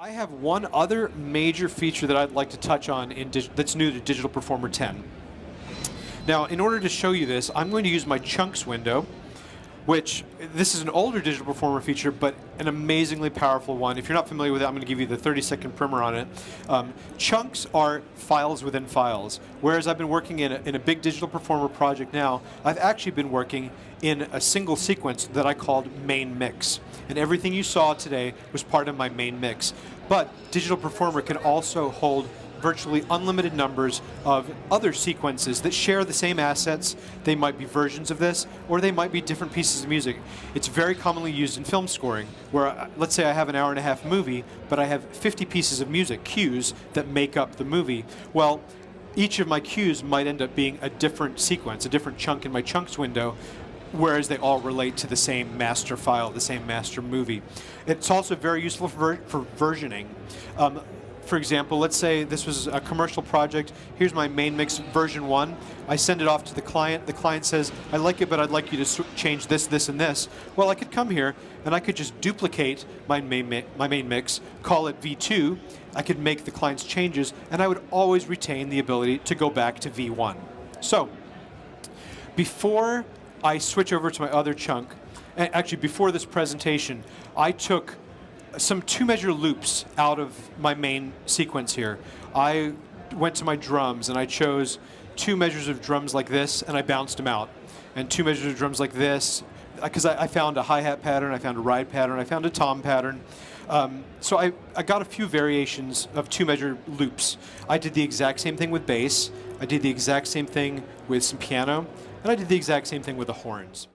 I have one other major feature that I'd like to touch on that's new to Digital Performer 10. Now, in order to show you this, I'm going to use my chunks window, which this is an older Digital Performer feature, but an amazingly powerful one. If you're not familiar with it, I'm going to give you the 30-second primer on it. Chunks are files within files, whereas I've been working in a big Digital Performer project now, I've actually been working in a single sequence that I called main mix. And everything you saw today was part of my main mix. But Digital Performer can also hold virtually unlimited numbers of other sequences that share the same assets. They might be versions of this, or they might be different pieces of music. It's very commonly used in film scoring, where let's say I have an hour-and-a-half movie, but I have 50 pieces of music, cues, that make up the movie. Well, each of my cues might end up being a different sequence, a different chunk in my chunks window, whereas they all relate to the same master file, the same master movie. It's also very useful for versioning. For example, let's say this was a commercial project. Here's my main mix version 1. I send it off to the client. The client says, I like it, but I'd like you to change this, this, and this. Well, I could come here, and I could just duplicate my main mix, call it V2. I could make the client's changes, and I would always retain the ability to go back to V1. So, before I switch over to my other chunk, and actually before this presentation, I took some two-measure loops out of my main sequence here. I went to my drums and I chose 2 measures of drums like this and I bounced them out. And 2 measures of drums like this, because I found a hi-hat pattern, I found a ride pattern, I found a tom pattern. So I got a few variations of 2-measure loops. I did the exact same thing with bass, I did the exact same thing with some piano, and I did the exact same thing with the horns.